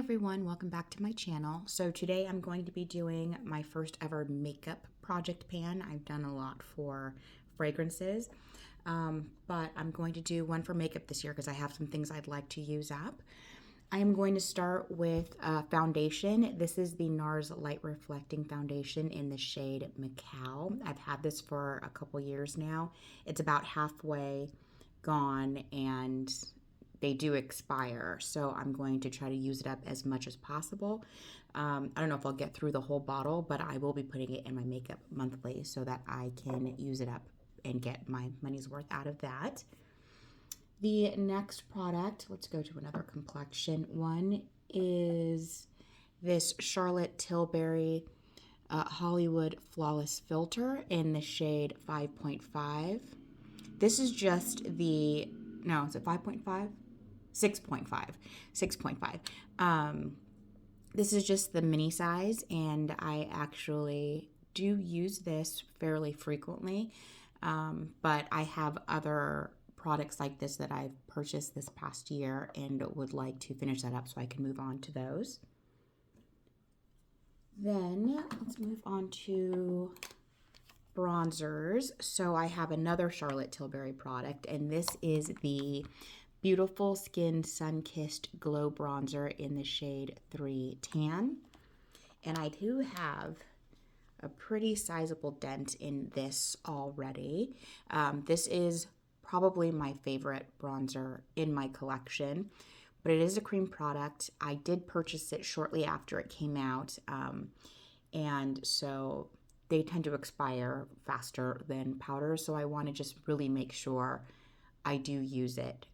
everyone, welcome back to my channel. So today I'm going to be doing my first ever makeup project pan. I've done a lot for fragrances, but I'm going to do one for makeup this year because I have some things I'd like to use up. I am going to start with foundation. This is the Nars Light Reflecting Foundation in the shade Macao. I've had this for a couple years now. It's about halfway gone and they do expire, so I'm going to try to use it up as much as possible. I don't know if I'll get through the whole bottle, but I will be putting it in my makeup monthly so that I can use it up and get my money's worth out of that. The next product, let's go to another complexion one, is this Charlotte Tilbury Hollywood Flawless Filter in the shade 5.5. This is just the, no, is it 5.5? 6.5. This is just the mini size, and I actually do use this fairly frequently, but I have other products like this that I've purchased this past year and would like to finish that up so I can move on to those. Then let's move on to bronzers. So I have another Charlotte Tilbury product, and this is the Beautiful Skin Sun-Kissed Glow Bronzer in the shade 3 Tan. And I do have a pretty sizable dent in this already. This is probably my favorite bronzer in my collection, but it is a cream product. I did purchase it shortly after it came out, and so they tend to expire faster than powder, so I want to just really make sure I do use it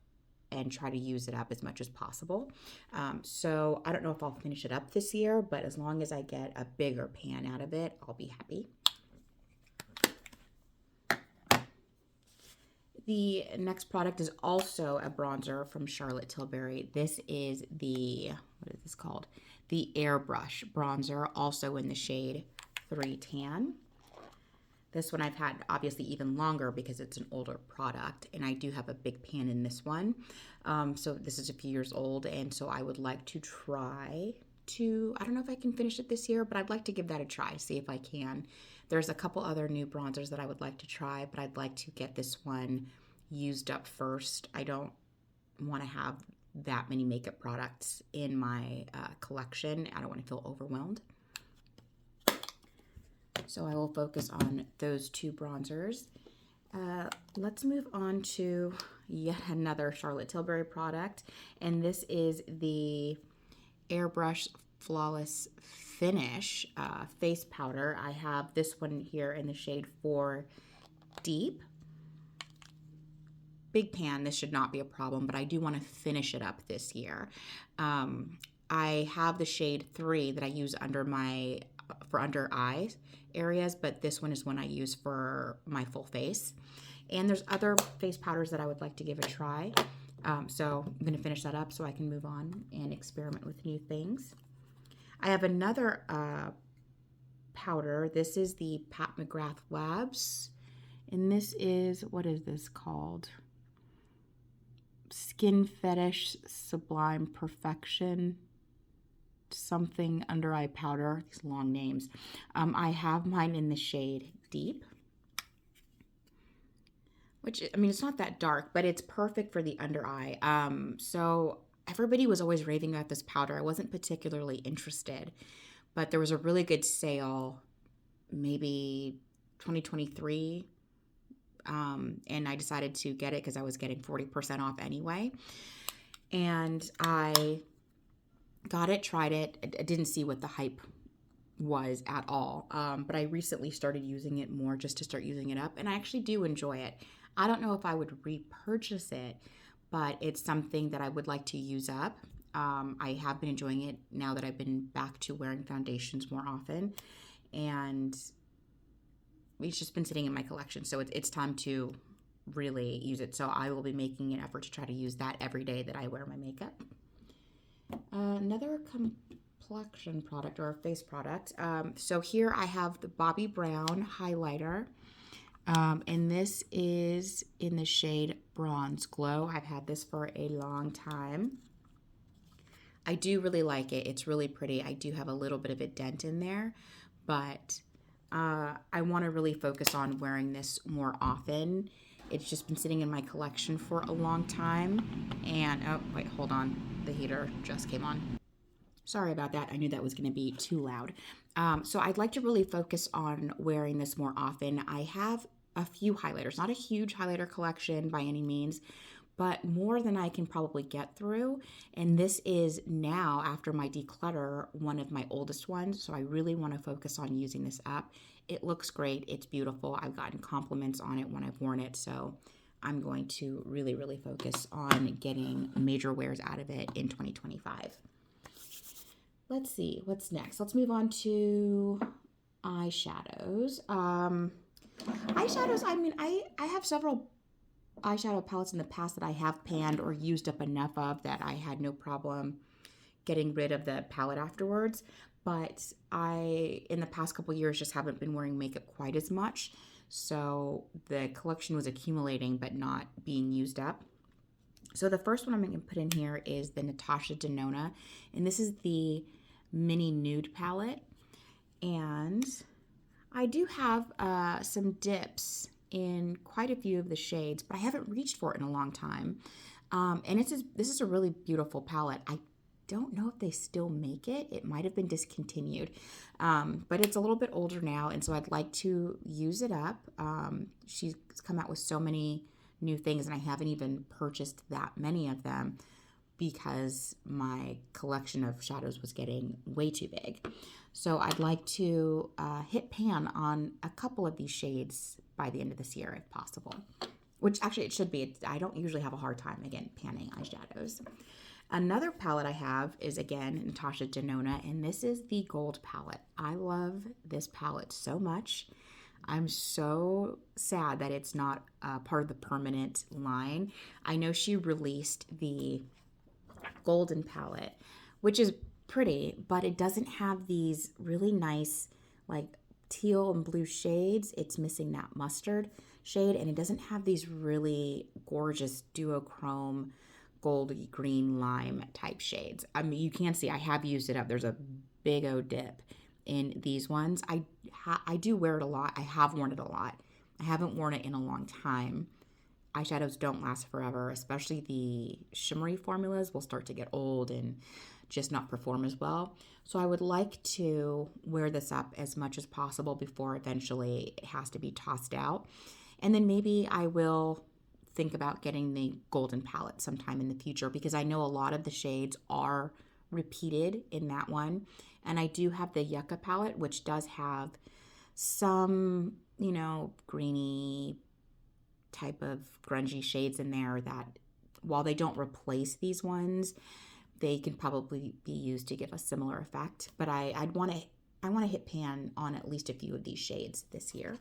and try to use it up as much as possible. So I don't know if I'll finish it up this year, but as long as I get a bigger pan out of it, I'll be happy. The next product is also a bronzer from Charlotte Tilbury. This is the, what is this called? The Airbrush bronzer, also in the shade 3 Tan. This one I've had obviously even longer because it's an older product, and I do have a big pan in this one. So this is a few years old, and so I would like to try to, I don't know if I can finish it this year, but I'd like to give that a try, see if I can. There's a couple other new bronzers that I would like to try, but I'd like to get this one used up first. I don't want to have that many makeup products in my collection. I don't want to feel overwhelmed. So I will focus on those two bronzers. Let's move on to yet another Charlotte Tilbury product, and this is the Airbrush Flawless Finish face powder. I have this one here in the shade 4 Deep. Big pan, this should not be a problem, but I do want to finish it up this year. I have the shade 3 that I use under my for under eyes areas, but this one is one I use for my full face. And there's other face powders that I would like to give a try. So I'm going to finish that up so I can move on and experiment with new things. I have another powder. This is the McGrath Labs. And this is, what is this called? Skin Fetish Sublime Perfection something under eye powder. These long names. I have mine in the shade Deep, which, I mean, it's not that dark, but it's perfect for the under eye. So everybody was always raving about this powder. I wasn't particularly interested, but there was a really good sale, maybe 2023, and I decided to get it because I was getting 40% off anyway. And I got it, tried it. I didn't see what the hype was at all, but I recently started using it more just to start using it up, and I actually do enjoy it. I don't know if I would repurchase it, but it's something that I would like to use up. I have been enjoying it now that I've been back to wearing foundations more often, and it's just been sitting in my collection, so it's time to really use it. So I will be making an effort to try to use that every day that I wear my makeup. Another complexion product or a face product. So here I have the Bobbi Brown highlighter, and this is in the shade Bronze Glow. I've had this for a long time. I do really like it. It's really pretty. I do have a little bit of a dent in there, but I want to really focus on wearing this more often. It's just been sitting in my collection for a long time. And, oh, wait, hold on. The heater just came on. Sorry about that. I knew that was going to be too loud. So I'd like to really focus on wearing this more often. I have a few highlighters, not a huge highlighter collection by any means, but more than I can probably get through. And this is now, after my declutter, one of my oldest ones. So I really want to focus on using this up. It looks great. It's beautiful. I've gotten compliments on it when I've worn it. So I'm going to really, really focus on getting major wears out of it in 2025. Let's see, what's next? Let's move on to eyeshadows. Eyeshadows, I mean, I have several eyeshadow palettes in the past that I have panned or used up enough of that I had no problem getting rid of the palette afterwards. But I, in the past couple years, just haven't been wearing makeup quite as much. So the collection was accumulating but not being used up. So the first one I'm going to put in here is the Natasha Denona. And this is the mini nude palette. And I do have some dips in quite a few of the shades, but I haven't reached for it in a long time. And this is a really beautiful palette. I don't know if they still make it. It might have been discontinued, but it's a little bit older now, and so I'd like to use it up. She's come out with so many new things, and I haven't even purchased that many of them because my collection of shadows was getting way too big. So I'd like to hit pan on a couple of these shades by the end of this year if possible, which actually it should be. I don't usually have a hard time, again, panning eyeshadows. Another palette I have is, again, Natasha Denona, and this is the gold palette. I love this palette so much. I'm so sad that it's not part of the permanent line. I know she released the golden palette, which is pretty, but it doesn't have these really nice, like, teal and blue shades. It's missing that mustard shade, and it doesn't have these really gorgeous duochrome goldy green lime type shades. I mean, you can see I have used it up. There's a big O dip in these ones. I do wear it a lot. I have worn it a lot. I haven't worn it in a long time. Eyeshadows don't last forever, especially the shimmery formulas will start to get old and just not perform as well. So I would like to wear this up as much as possible before eventually it has to be tossed out. And then maybe I will think about getting the golden palette sometime in the future, because I know a lot of the shades are repeated in that one. And I do have the Yucca palette, which does have some, you know, greeny type of grungy shades in there that, while they don't replace these ones, they can probably be used to give a similar effect. But I want to hit pan on at least a few of these shades this year.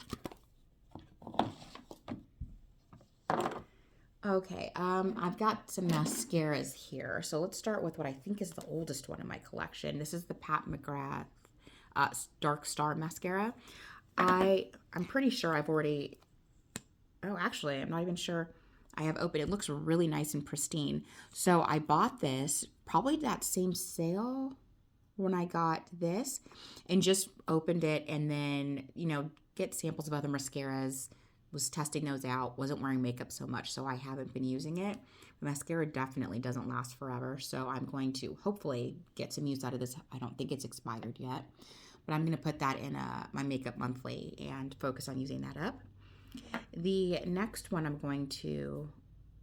Okay, I've got some mascaras here. So let's start with what I think is the oldest one in my collection. This is the McGrath Dark Star Mascara. I'm pretty sure I've already, oh, actually, I'm not even sure I have opened. It looks really nice and pristine. So I bought this probably that same sale when I got this, and just opened it, and then, you know, get samples of other mascaras. Was testing those out, wasn't wearing makeup so much, so I haven't been using it. The mascara definitely doesn't last forever, so I'm going to hopefully get some use out of this. I don't think it's expired yet, but I'm going to put that in my Makeup Monthly and focus on using that up. The next one I'm going to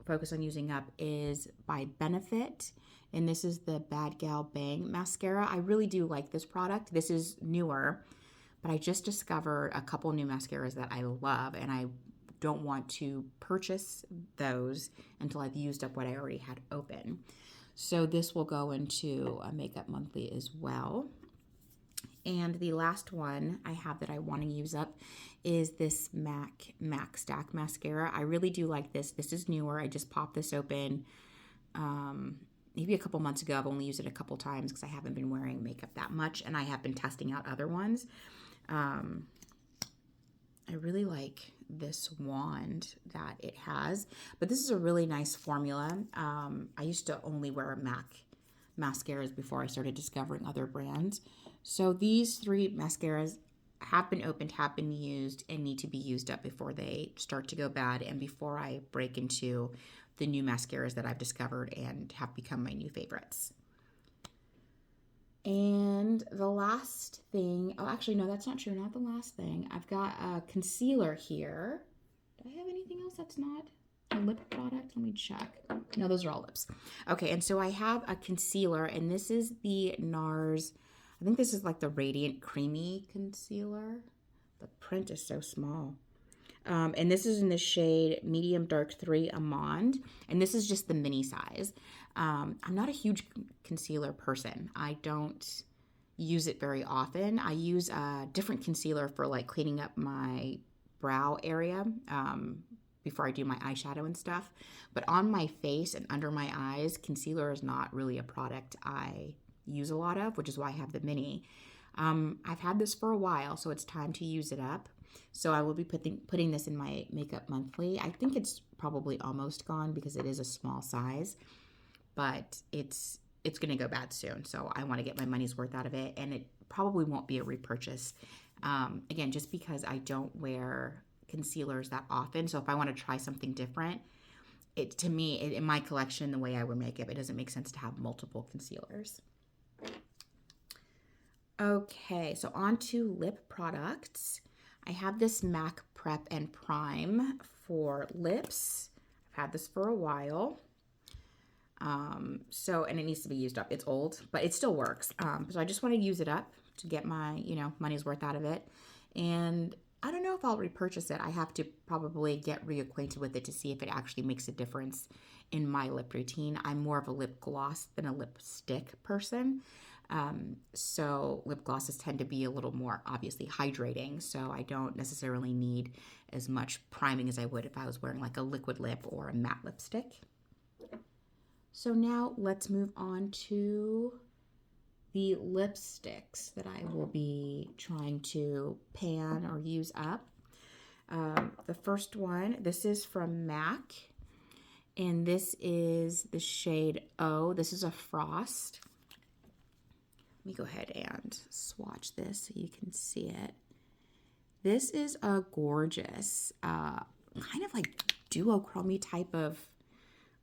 focus on using up is by Benefit, and this is the Bad Gal Bang Mascara. I really do like this product. This is newer, but I just discovered a couple new mascaras that I love, and I don't want to purchase those until I've used up what I already had open. So this will go into a Makeup Monthly as well. And the last one I have that I want to use up is this MAC Stack Mascara. I really do like this. This is newer. I just popped this open maybe a couple months ago. I've only used it a couple times because I haven't been wearing makeup that much, and I have been testing out other ones. I really like this wand that it has, but this is a really nice formula. I used to only wear a MAC mascaras before I started discovering other brands. So these 3 mascaras have been opened, have been used, and need to be used up before they start to go bad and before I break into the new mascaras that I've discovered and have become my new favorites. And the last thing, oh, actually, no, that's not true. Not the last thing. I've got a concealer here. Do I have anything else that's not a lip product? Let me check. No, those are all lips. Okay, and so I have a concealer, and this is the Nars. I think this is like the Radiant Creamy Concealer. The print is so small. And this is in the shade Medium Dark 3 Amande. And this is just the mini size. I'm not a huge concealer person. I don't use it very often. I use a different concealer for like cleaning up my brow area before I do my eyeshadow and stuff. But on my face and under my eyes, concealer is not really a product I use a lot of, which is why I have the mini. I've had this for a while, so it's time to use it up. So I will be putting this in my Makeup Monthly. I think it's probably almost gone because it is a small size, but it's going to go bad soon. So I want to get my money's worth out of it, and it probably won't be a repurchase. Again, just because I don't wear concealers that often. So if I want to try something different, to me, in my collection, the way I wear makeup, it doesn't make sense to have multiple concealers. Okay, so on to lip products. I have this MAC Prep and Prime for lips. I've had this for a while. And it needs to be used up. It's old, but it still works. So I just want to use it up to get my, money's worth out of it. And I don't know if I'll repurchase it. I have to probably get reacquainted with it to see if it actually makes a difference in my lip routine. I'm more of a lip gloss than a lipstick person. So lip glosses tend to be a little more obviously hydrating, so I don't necessarily need as much priming as I would if I was wearing like a liquid lip or a matte lipstick. So now let's move on to the lipsticks that I will be trying to pan or use up. The first one, this is from MAC, and this is the shade O. This is a frost. Let me go ahead and swatch this so you can see it. This is a gorgeous, kind of like duochrome type of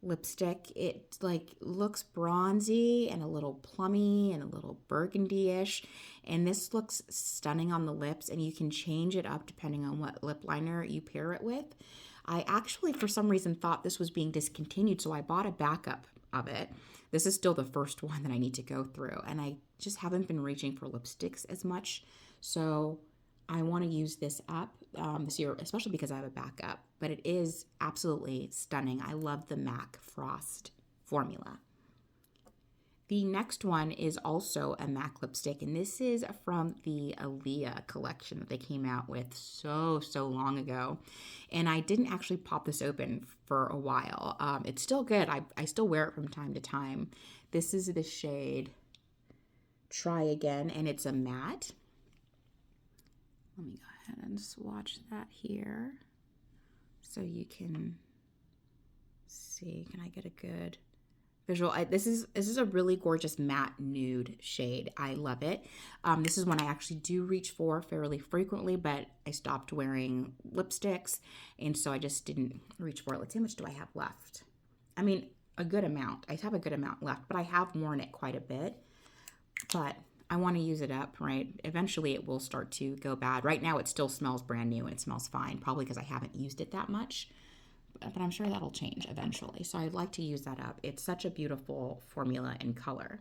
lipstick. It like looks bronzy and a little plummy and a little burgundy-ish. And this looks stunning on the lips, and you can change it up depending on what lip liner you pair it with. I actually, for some reason, thought this was being discontinued, so I bought a backup of it. This is still the first one that I need to go through, and I just haven't been reaching for lipsticks as much, so I want to use this up this year, especially because I have a backup, but it is absolutely stunning. I love the MAC Frost formula. The next one is also a MAC lipstick, and this is from the Aaliyah collection that they came out with so long ago. And I didn't actually pop this open for a while. It's still good. I still wear it from time to time. This is the shade Try Again, and it's a matte. Let me go ahead and swatch that here so you can see. Can I get a good visual? This is a really gorgeous matte nude shade. I love it. This is one I actually do reach for fairly frequently, but I stopped wearing lipsticks, and so I just didn't reach for it. Let's see, how much do I have left? I mean, a good amount. I have a good amount left, but I have worn it quite a bit. But I want to use it up, right? Eventually it will start to go bad. Right now it still smells brand new and it smells fine, probably because I haven't used it that much. But I'm sure that'll change eventually. So I'd like to use that up. It's such a beautiful formula and color.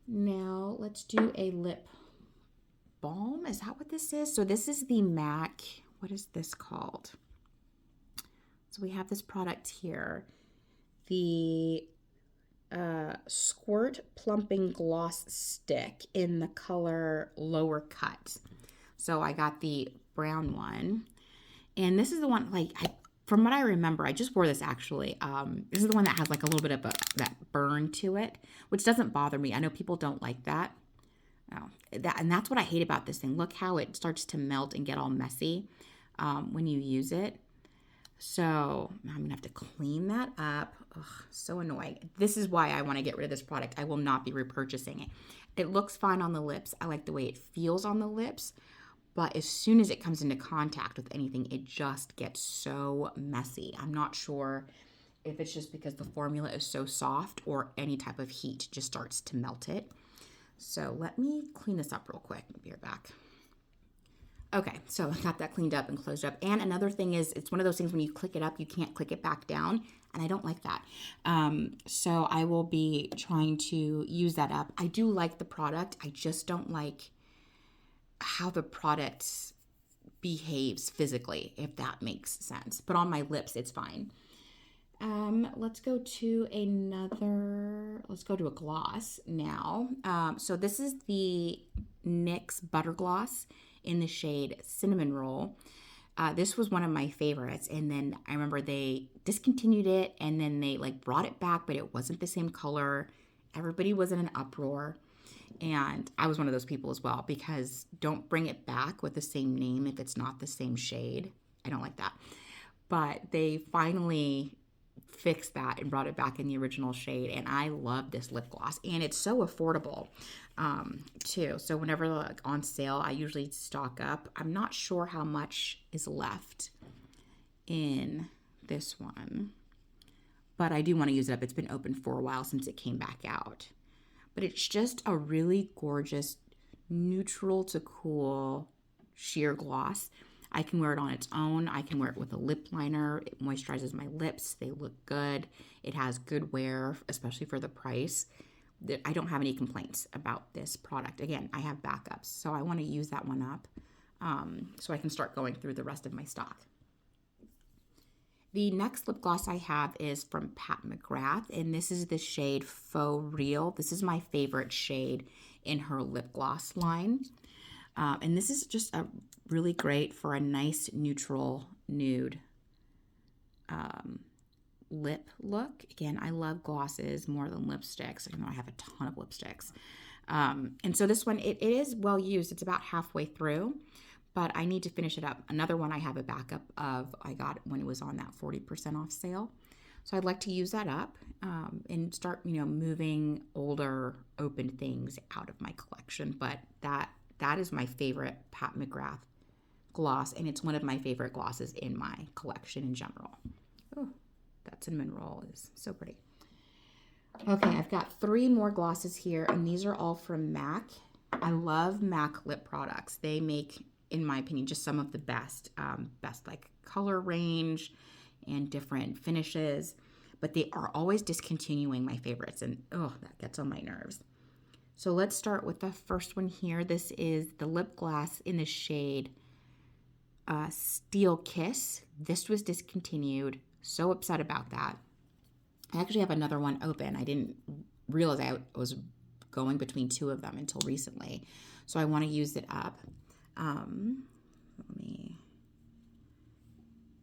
Now let's do a lip balm. Is that what this is? So this is the MAC. What is this called? So we have this product here. The Squirt Plumping Gloss Stick in the color Lower Cut. So I got the brown one. And this is the one, from what I remember, I just wore this actually. This is the one that has like a little bit of that burn to it, which doesn't bother me. I know people don't like that. And that's what I hate about this thing. Look how it starts to melt and get all messy when you use it. So I'm gonna have to clean that up. Ugh, so annoying. This is why I want to get rid of this product. I will not be repurchasing it. It looks fine on the lips. I like the way it feels on the lips, but as soon as it comes into contact with anything, it just gets so messy. I'm not sure if it's just because the formula is so soft or any type of heat just starts to melt it. So let me clean this up real quick. Be right back. Okay, so I got that cleaned up and closed up. And another thing is, it's one of those things when you click it up, you can't click it back down. And I don't like that. So I will be trying to use that up. I do like the product. I just don't like how the product behaves physically, if that makes sense. But on my lips, it's fine. Let's go to a gloss now. So this is the NYX Butter Gloss in the shade Cinnamon Roll. This was one of my favorites, and then I remember they discontinued it, and then they like brought it back, but it wasn't the same color. Everybody was in an uproar, and I was one of those people as well, because don't bring it back with the same name if it's not the same shade. I don't like that. But they finally fixed that and brought it back in the original shade, and I love this lip gloss, and it's so affordable too. So whenever they're like on sale, I usually stock up. I'm not sure how much is left in this one, but I do want to use it up. It's been open for a while since it came back out, but it's just a really gorgeous neutral to cool sheer gloss. I can wear it on its own. I can wear it with a lip liner. It moisturizes my lips. They look good. It has good wear, especially for the price. I don't have any complaints about this product. Again, I have backups, so I want to use that one up so I can start going through the rest of my stock. The next lip gloss I have is from McGrath, and this is the shade Faux Real. This is my favorite shade in her lip gloss line. And this is just a really great for a nice neutral nude lip look. Again, I love glosses more than lipsticks, even though I have a ton of lipsticks. And so this one, it is well used. It's about halfway through, but I need to finish it up. Another one I have a backup of, I got when it was on that 40% off sale. So I'd like to use that up and start, moving older open things out of my collection. But that is my favorite McGrath gloss, and it's one of my favorite glosses in my collection in general. Oh, that cinnamon roll is so pretty. Okay, I've got 3 more glosses here, and these are all from MAC. I love MAC lip products. They make, in my opinion, just some of the best like color range and different finishes, but they are always discontinuing my favorites, and that gets on my nerves. So let's start with the first one here. This is the lip gloss in the shade Steel Kiss. This was discontinued. So upset about that. I actually have another one open. I didn't realize I was going between 2 of them until recently. So I want to use it up. Let me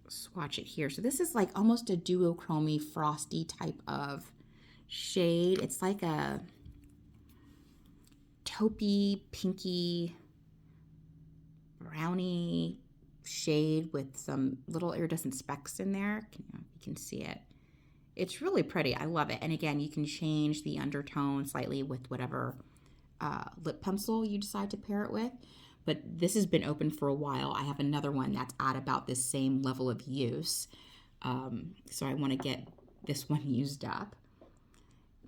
swatch it here. So this is like almost a duochrome frosty type of shade. It's like a taupey, pinky, brownie shade with some little iridescent specks in there. You can see it. It's really pretty. I love it. And again, you can change the undertone slightly with whatever lip pencil you decide to pair it with. But this has been open for a while. I have another one that's at about this same level of use. So I want to get this one used up.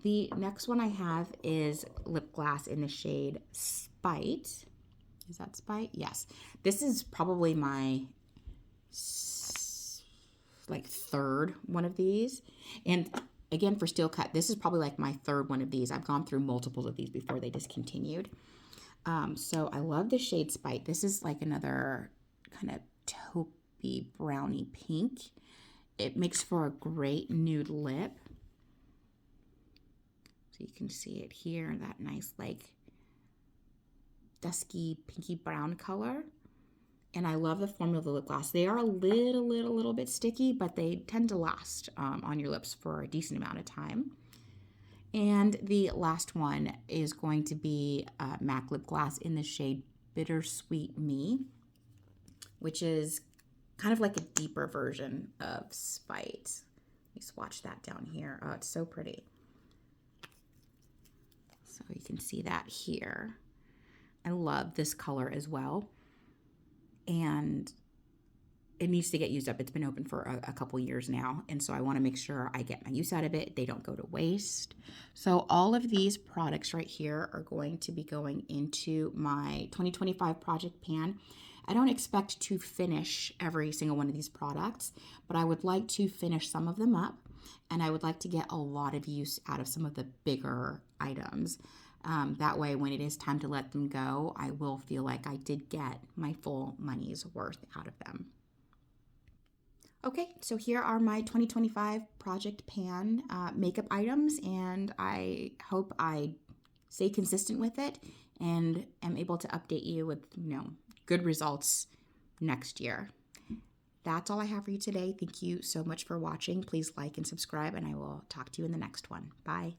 The next one I have is lip gloss in the shade Spite. Is that Spite? Yes. This is probably my like 3rd one of these. And again, for Steel Cut, this is probably like my 3rd one of these. I've gone through multiples of these before they discontinued. So I love the shade Spite. This is like another kind of taupey brownie pink. It makes for a great nude lip. So you can see it here, that nice like dusky pinky brown color. And I love the formula of the lip gloss. They are a little bit sticky, but they tend to last on your lips for a decent amount of time. And the last one is going to be MAC lip gloss in the shade Bittersweet Me, which is kind of like a deeper version of Spite. Let me swatch that down here. Oh, it's so pretty. So you can see that here. I love this color as well. And it needs to get used up. It's been open for a couple years now, and so I want to make sure I get my use out of it. They don't go to waste. So all of these products right here are going to be going into my 2025 project pan. I don't expect to finish every single one of these products, but I would like to finish some of them up, and I would like to get a lot of use out of some of the bigger items. That way, when it is time to let them go, I will feel like I did get my full money's worth out of them. Okay, so here are my 2025 Project Pan makeup items, and I hope I stay consistent with it and am able to update you with, good results next year. That's all I have for you today. Thank you so much for watching. Please like and subscribe, and I will talk to you in the next one. Bye.